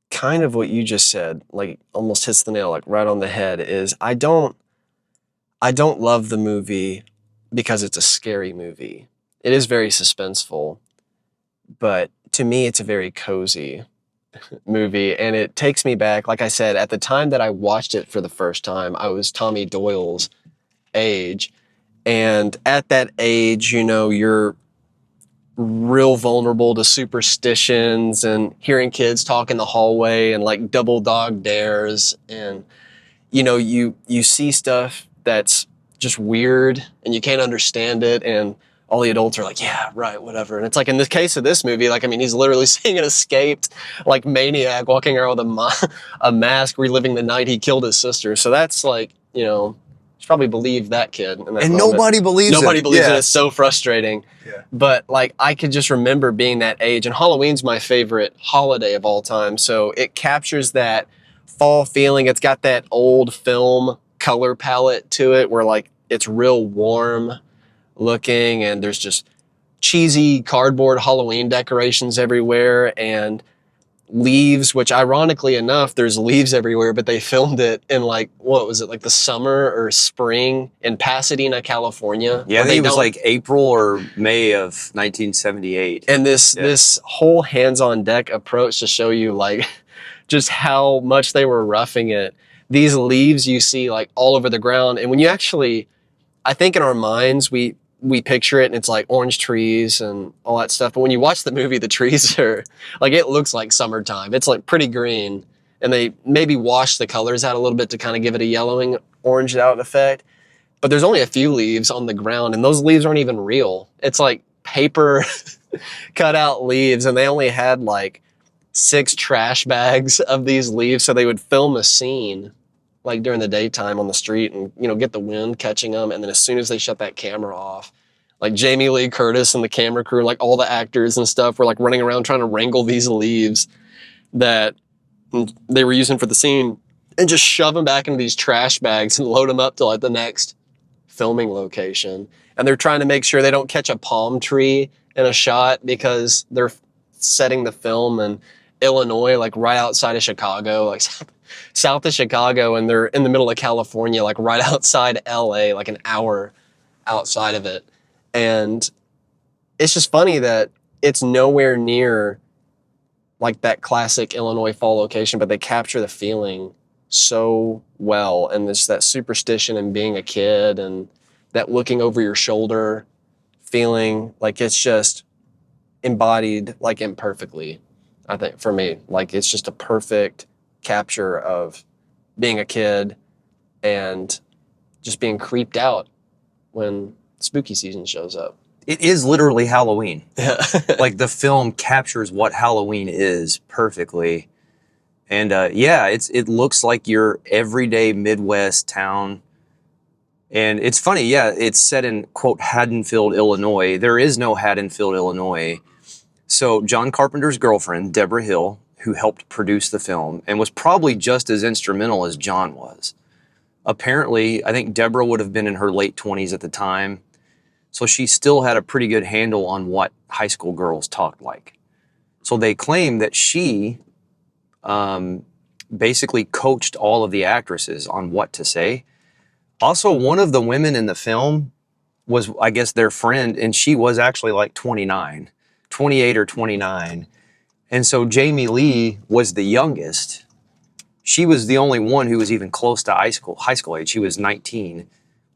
kind of what you just said, like almost hits the nail like right on the head, is I don't love the movie because it's a scary movie. It is very suspenseful, but to me, it's a very cozy movie, and it takes me back. Like I said, at the time that I watched it for the first time, I was Tommy Doyle's age, and at that age, you know, you're real vulnerable to superstitions and hearing kids talk in the hallway and like double dog dares, and you know, you see stuff that's just weird and you can't understand it, and all the adults are like, yeah, right, whatever. And it's like, in the case of this movie, like, I mean, he's literally seeing an escaped, like, maniac walking around with a mask, reliving the night he killed his sister. So that's like, you know, you probably believe that kid. In that moment. Nobody believes it. Nobody believes it. It's so frustrating. Yeah. But, like, I could just remember being that age. And Halloween's my favorite holiday of all time. So it captures that fall feeling. It's got that old film color palette to it where, like, it's real warm looking, and there's just cheesy cardboard Halloween decorations everywhere and leaves, which ironically enough, there's leaves everywhere, but they filmed it in like, what was it, like the summer or spring in Pasadena, California. Yeah, I think it was like April or May of 1978. And this whole hands-on deck approach to show you like just how much they were roughing it. These leaves you see like all over the ground, and when you actually, I think in our minds, we picture it and it's like orange trees and all that stuff. But when you watch the movie, the trees are like, it looks like summertime. It's like pretty green, and they maybe wash the colors out a little bit to kind of give it a yellowing, oranged out effect. But there's only a few leaves on the ground, and those leaves aren't even real. It's like paper cut out leaves, and they only had like 6 trash bags of these leaves. So they would film a scene like during the daytime on the street and, you know, get the wind catching them. And then as soon as they shut that camera off, like Jamie Lee Curtis and the camera crew, like all the actors and stuff were like running around trying to wrangle these leaves that they were using for the scene and just shove them back into these trash bags and load them up to like the next filming location. And they're trying to make sure they don't catch a palm tree in a shot because they're setting the film in Illinois, like right outside of Chicago, like south of Chicago, and they're in the middle of California, like right outside LA, like an hour outside of it. And it's just funny that it's nowhere near like that classic Illinois fall location, but they capture the feeling so well. And that superstition and being a kid and that looking over your shoulder feeling, like it's just embodied like imperfectly, I think, for me. Like it's just a perfect capture of being a kid and just being creeped out when spooky season shows up. It is literally Halloween. Yeah. Like the film captures what Halloween is perfectly. And yeah, it looks like your everyday Midwest town. And it's funny, yeah, it's set in, quote, Haddonfield, Illinois. There is no Haddonfield, Illinois. So John Carpenter's girlfriend, Deborah Hill, who helped produce the film and was probably just as instrumental as John was. Apparently, I think Deborah would have been in her late 20s at the time. So she still had a pretty good handle on what high school girls talked like. So they claim that she basically coached all of the actresses on what to say. Also, one of the women in the film was, I guess, their friend, and she was actually like 28 or 29. And so Jamie Lee was the youngest. She was the only one who was even close to high school age. She was 19.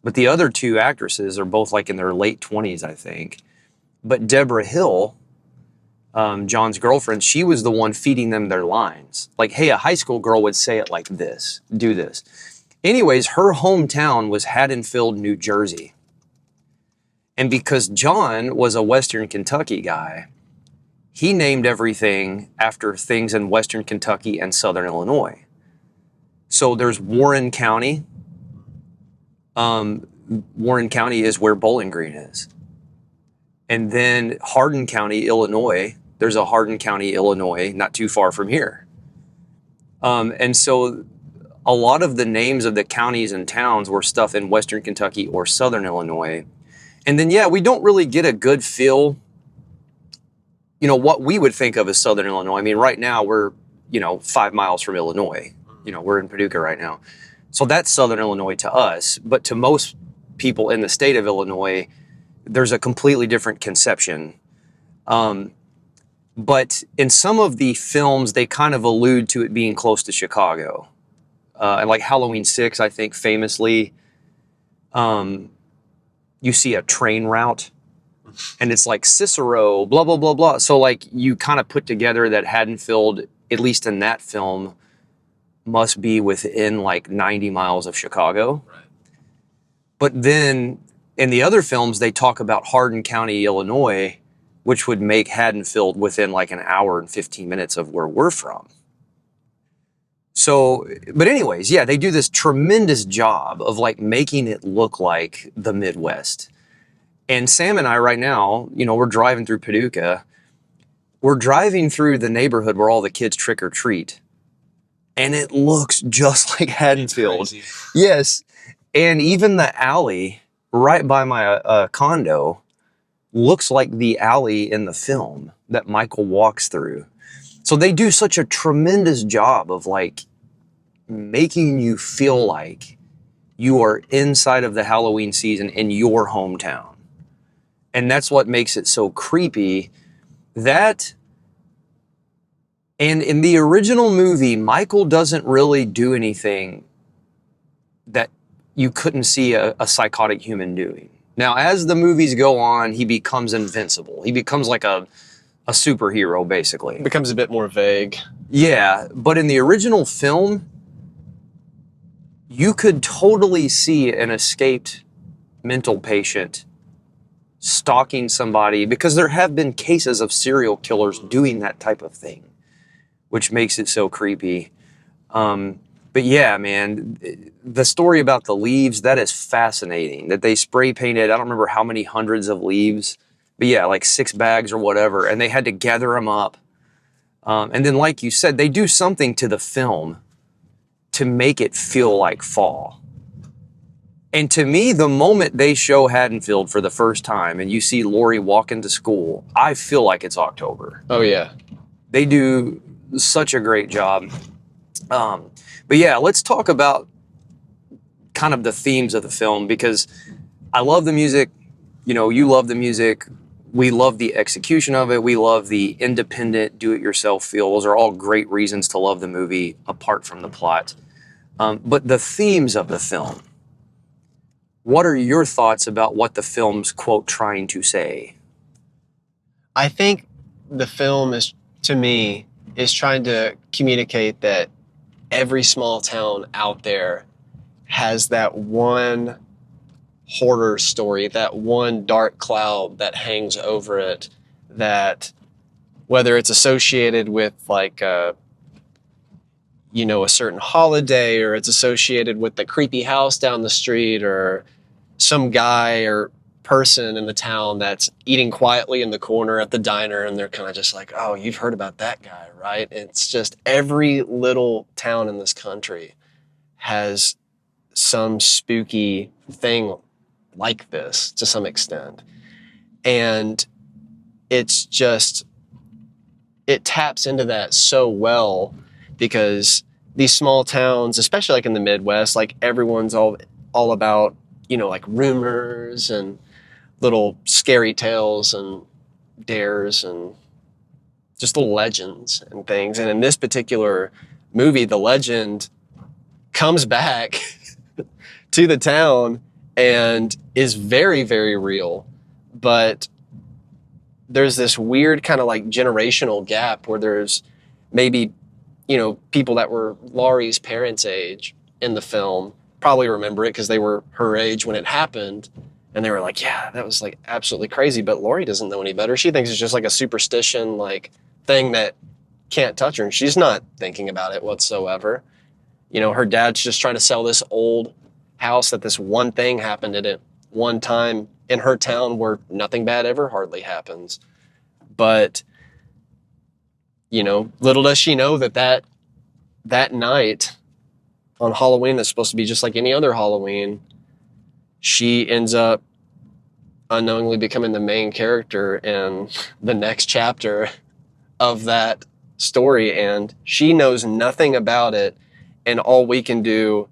But the other two actresses are both like in their late 20s, I think. But Deborah Hill, John's girlfriend, she was the one feeding them their lines. Like, hey, a high school girl would say it like this, do this. Anyways, her hometown was Haddonfield, New Jersey. And because John was a Western Kentucky guy, he named everything after things in Western Kentucky and Southern Illinois. So there's Warren County. Warren County is where Bowling Green is. And then Hardin County, Illinois, there's a Hardin County, Illinois, not too far from here. And so a lot of the names of the counties and towns were stuff in Western Kentucky or Southern Illinois. And then, yeah, we don't really get a good feel, you know, what we would think of as Southern Illinois. I mean, right now we're, 5 miles from Illinois. We're in Paducah right now. So that's Southern Illinois to us. But to most people in the state of Illinois, there's a completely different conception. But in some of the films, they kind of allude to it being close to Chicago. And like Halloween 6, I think famously, you see a train route and it's like Cicero, blah, blah, blah, blah. So like you kind of put together that Haddonfield, at least in that film, must be within like 90 miles of Chicago. Right. But then in the other films, they talk about Hardin County, Illinois, which would make Haddonfield within like an hour and 15 minutes of where we're from. So, but anyways, yeah, they do this tremendous job of like making it look like the Midwest. And Sam and I right now, we're driving through Paducah. We're driving through the neighborhood where all the kids trick or treat. And it looks just like Haddonfield. Yes. And even the alley right by my condo looks like the alley in the film that Michael walks through. So they do such a tremendous job of like making you feel like you are inside of the Halloween season in your hometown. And that's what makes it so creepy. That, and in the original movie, Michael doesn't really do anything that you couldn't see a psychotic human doing. Now, as the movies go on, he becomes invincible. He becomes like a superhero, basically. It becomes a bit more vague. Yeah, but in the original film, you could totally see an escaped mental patient stalking somebody, because there have been cases of serial killers doing that type of thing, which makes it so creepy. But yeah, man, the story about the leaves, that is fascinating. That they spray painted, I don't remember how many hundreds of leaves, but yeah, like 6 bags or whatever, and they had to gather them up. And then, like you said, they do something to the film to make it feel like fall. And to me, the moment they show Haddonfield for the first time and you see Lori walk into school, I feel like it's October. Oh, yeah. They do such a great job. But yeah, let's talk about kind of the themes of the film, because I love the music. You know, you love the music. We love the execution of it. We love the independent, do-it-yourself feel. Those are all great reasons to love the movie, apart from the plot. But the themes of the film, what are your thoughts about what the film's, quote, trying to say? I think the film is, to me, is trying to communicate that every small town out there has that one horror story, that one dark cloud that hangs over it, that whether it's associated with like a certain holiday, or it's associated with the creepy house down the street, or some guy or person in the town that's eating quietly in the corner at the diner, and they're kind of just like, oh, you've heard about that guy, right? It's just every little town in this country has some spooky thing like this to some extent. And it's just, it taps into that so well, because these small towns, especially like in the Midwest, like everyone's all about, like rumors and little scary tales and dares and just little legends and things. And in this particular movie, the legend comes back to the town and is very, very real. But there's this weird kind of like generational gap where there's maybe, people that were Laurie's parents' age in the film probably remember it because they were her age when it happened. And they were like, yeah, that was like absolutely crazy. But Laurie doesn't know any better. She thinks it's just like a superstition, like thing that can't touch her. And she's not thinking about it whatsoever. Her dad's just trying to sell this old house that this one thing happened in it one time in her town where nothing bad ever hardly happens. But, little does she know that night on Halloween, that's supposed to be just like any other Halloween, she ends up unknowingly becoming the main character in the next chapter of that story. And she knows nothing about it. And all we can do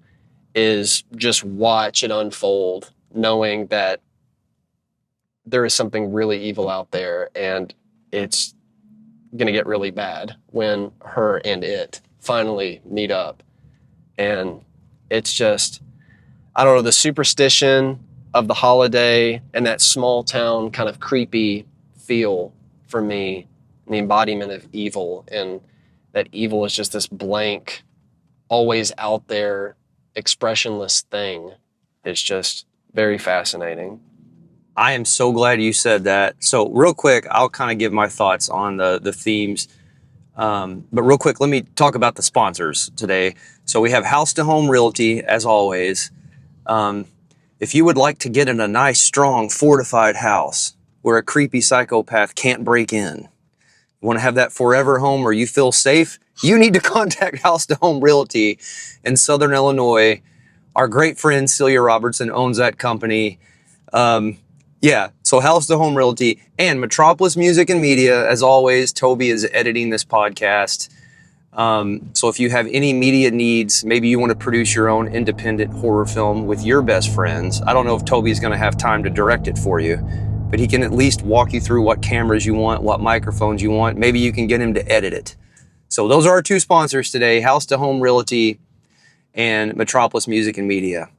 is just watch it unfold, knowing that there is something really evil out there, and it's going to get really bad when her and it finally meet up. And it's just, I don't know, the superstition of the holiday and that small town kind of creepy feel for me, and the embodiment of evil, and that evil is just this blank, always out there, expressionless thing. It's just very fascinating. I am so glad you said that. So real quick, I'll kind of give my thoughts on the themes. But real quick, let me talk about the sponsors today. So we have House to Home Realty, as always. If you would like to get in a nice, strong, fortified house where a creepy psychopath can't break in, you want to have that forever home where you feel safe, you need to contact House to Home Realty in Southern Illinois. Our great friend Celia Robertson owns that company. So House to Home Realty and Metropolis Music and Media. As always, Toby is editing this podcast. So if you have any media needs, maybe you want to produce your own independent horror film with your best friends. I don't know if Toby's going to have time to direct it for you, but he can at least walk you through what cameras you want, what microphones you want. Maybe you can get him to edit it. So those are our two sponsors today, House to Home Realty and Metropolis Music and Media.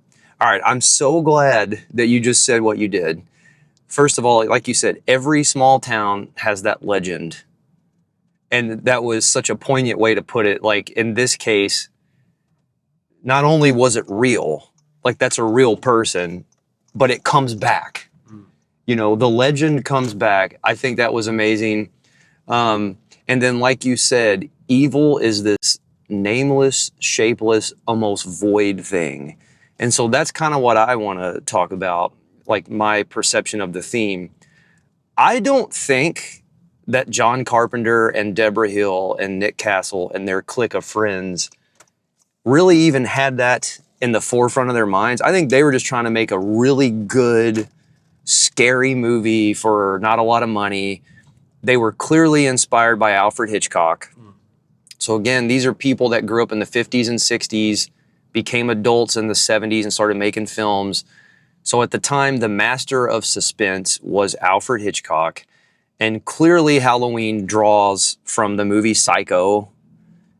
All right, I'm so glad that you just said what you did. First of all, like you said, every small town has that legend. And that was such a poignant way to put it. Like in this case, not only was it real, like that's a real person, but it comes back. The legend comes back. I think that was amazing. And then like you said, evil is this nameless, shapeless, almost void thing. And so that's kind of what I want to talk about, like my perception of the theme. I don't think that John Carpenter and Deborah Hill and Nick Castle and their clique of friends really even had that in the forefront of their minds. I think they were just trying to make a really good, scary movie for not a lot of money. They were clearly inspired by Alfred Hitchcock. So again, these are people that grew up in the 50s and 60s, became adults in the 70s and started making films. So at the time, the master of suspense was Alfred Hitchcock. And clearly Halloween draws from the movie Psycho.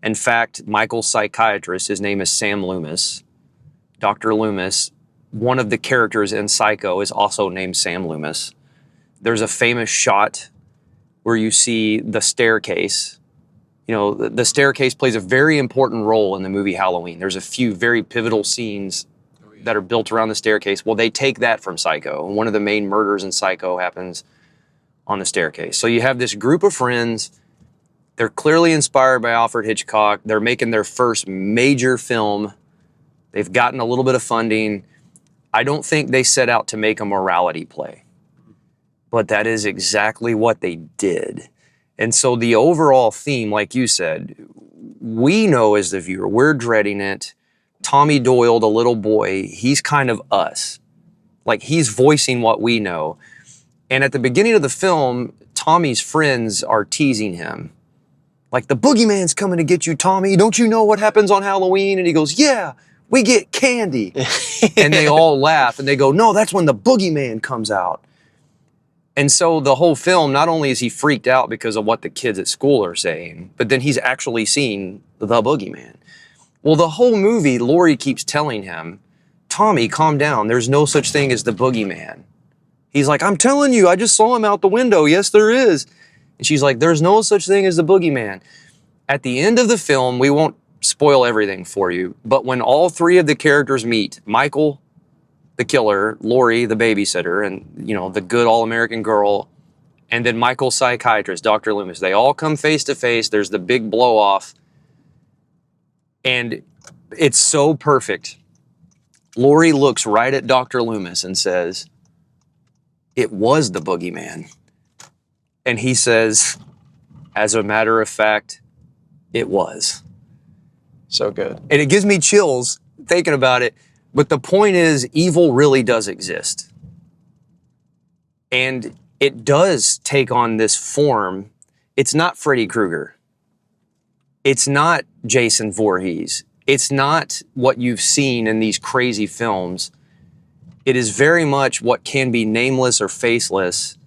In fact, Michael's psychiatrist, his name is Sam Loomis. Dr. Loomis, one of the characters in Psycho is also named Sam Loomis. There's a famous shot where you see the staircase. You know, the staircase plays a very important role in the movie Halloween. There's a few very pivotal scenes that are built around the staircase. Well, they take that from Psycho. And one of the main murders in Psycho happens on the staircase. So you have this group of friends. They're clearly inspired by Alfred Hitchcock. They're making their first major film. They've gotten a little bit of funding. I don't think they set out to make a morality play, but that is exactly what they did. And so the overall theme, like you said, we know as the viewer, we're dreading it. Tommy Doyle, the little boy, he's kind of us. Like, he's voicing what we know. And at the beginning of the film, Tommy's friends are teasing him. Like, the boogeyman's coming to get you, Tommy. Don't you know what happens on Halloween? And he goes, yeah, we get candy. And they all laugh and they go, no, that's when the boogeyman comes out. And so the whole film, not only is he freaked out because of what the kids at school are saying, but then he's actually seen the boogeyman. Well, the whole movie, Laurie keeps telling him, Tommy, calm down. There's no such thing as the boogeyman. He's like, I'm telling you, I just saw him out the window. Yes, there is. And she's like, there's no such thing as the boogeyman. At the end of the film, we won't spoil everything for you, but when all three of the characters meet, Michael, the killer, Laurie, the babysitter, and, you know, the good all-American girl, and then Michael's psychiatrist, Dr. Loomis, they all come face to face. There's the big blow-off. And it's so perfect. Laurie looks right at Dr. Loomis and says, it was the boogeyman. And he says, as a matter of fact, it was. So good. And it gives me chills thinking about it. But the point is, evil really does exist. And it does take on this form. It's not Freddy Krueger. It's not Jason Voorhees. It's not what you've seen in these crazy films. It is very much what can be nameless or faceless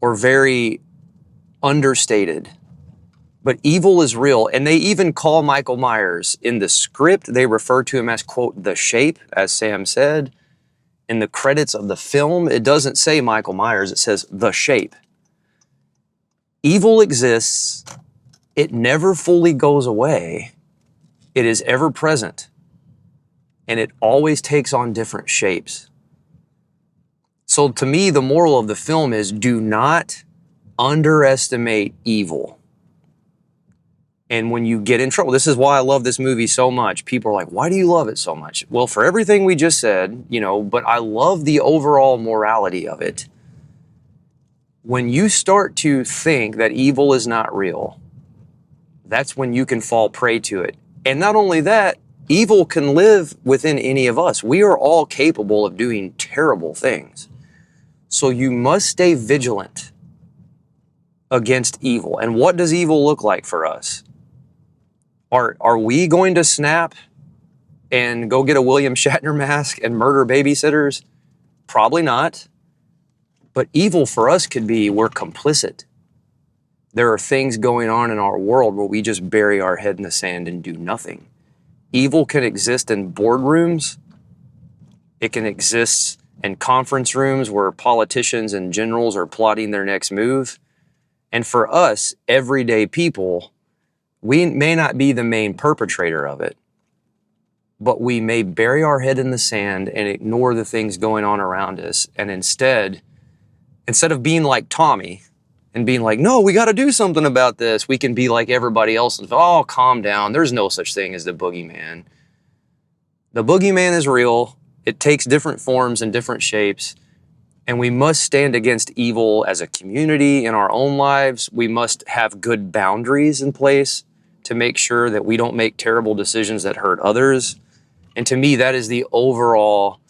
or very understated. But evil is real. And they even call Michael Myers. In the script, they refer to him as, quote, the shape, as Sam said. In the credits of the film, it doesn't say Michael Myers. It says the shape. Evil exists. It never fully goes away. It is ever present. And it always takes on different shapes. So to me, the moral of the film is, do not underestimate evil. And when you get in trouble, this is why I love this movie so much. People are like, why do you love it so much? Well, for everything we just said, you know, but I love the overall morality of it. When you start to think that evil is not real, that's when you can fall prey to it. And not only that, evil can live within any of us. We are all capable of doing terrible things. So you must stay vigilant against evil. And what does evil look like for us? Are we going to snap and go get a William Shatner mask and murder babysitters? Probably not. But evil for us could be, we're complicit. There are things going on in our world where we just bury our head in the sand and do nothing. Evil can exist in boardrooms. It can exist in conference rooms where politicians and generals are plotting their next move. And for us, everyday people, we may not be the main perpetrator of it, but we may bury our head in the sand and ignore the things going on around us. And instead of being like Tommy and being like, no, we got to do something about this, we can be like everybody else and, oh, calm down. There's no such thing as the boogeyman. The boogeyman is real. It takes different forms and different shapes. And we must stand against evil as a community in our own lives. We must have good boundaries in place to make sure that we don't make terrible decisions that hurt others. And to me, that is the overall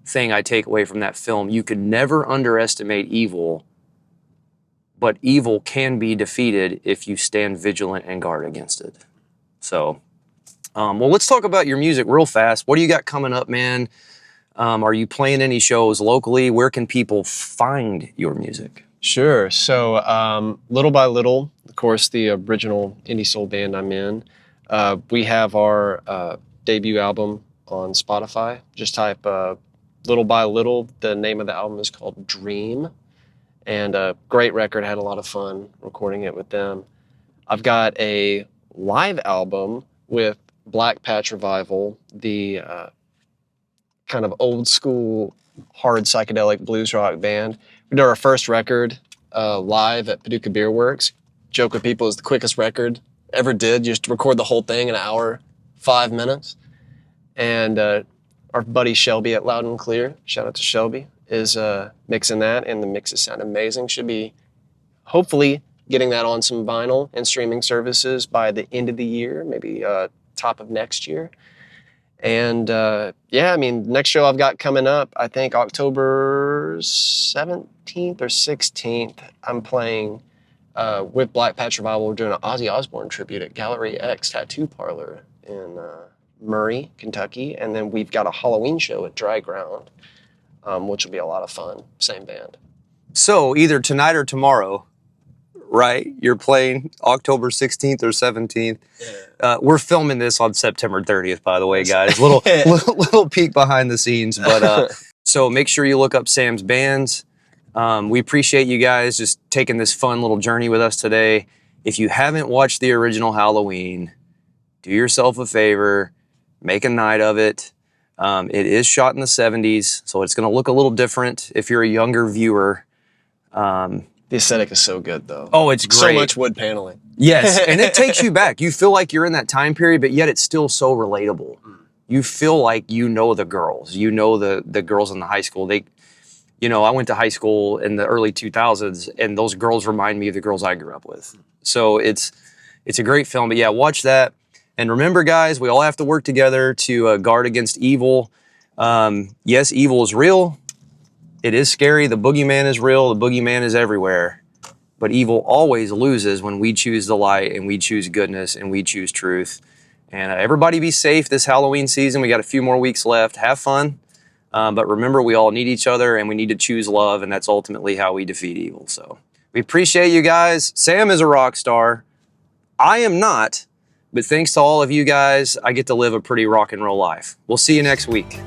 thing I take away from that film. You could never underestimate evil, but evil can be defeated if you stand vigilant and guard against it. So, well, let's talk about your music real fast. What do you got coming up, man? Are you playing any shows locally? Where can people find your music? Sure. So, Little by Little, of course, the original indie soul band I'm in, we have our debut album on Spotify. Just type Little by Little. The name of the album is called Dream. And a great record. I had a lot of fun recording it with them. I've got a live album with Black Patch Revival, the kind of old school, hard psychedelic blues rock band. We did our first record live at Paducah Beer Works. Joke with people, it's the quickest record ever did. You just record the whole thing in an hour, 5 minutes. And our buddy Shelby at Loud and Clear, shout out to Shelby, is mixing that, and the mixes sound amazing. Should be hopefully getting that on some vinyl and streaming services by the end of the year, maybe top of next year. And yeah, I mean, next show I've got coming up, I think October 17th or 16th, I'm playing with Black Patch Revival. We're doing an Ozzy Osbourne tribute at Gallery X Tattoo Parlor in Murray, Kentucky. And then we've got a Halloween show at Dry Ground, which will be a lot of fun. Same band. So either tonight or tomorrow, right? You're playing October 16th or 17th. Yeah. We're filming this on September 30th, by the way, guys. Little peek behind the scenes. But so make sure you look up Sam's bands. We appreciate you guys just taking this fun little journey with us today. If you haven't watched the original Halloween, do yourself a favor, make a night of it. It is shot in the 70s, so it's going to look a little different if you're a younger viewer. The aesthetic is so good, though. Oh, it's great. So much wood paneling. Yes, and it takes you back. You feel like you're in that time period, but yet it's still so relatable. You feel like you know the girls. You know the girls in the high school. I went to high school in the early 2000s, and those girls remind me of the girls I grew up with. So it's a great film. But yeah, watch that. And remember, guys, we all have to work together to guard against evil. Yes, evil is real. It is scary. The boogeyman is real. The boogeyman is everywhere. But evil always loses when we choose the light and we choose goodness and we choose truth. And everybody be safe this Halloween season. We got a few more weeks left. Have fun. But remember, we all need each other and we need to choose love. And that's ultimately how we defeat evil. So we appreciate you guys. Sam is a rock star. I am not. But thanks to all of you guys, I get to live a pretty rock and roll life. We'll see you next week.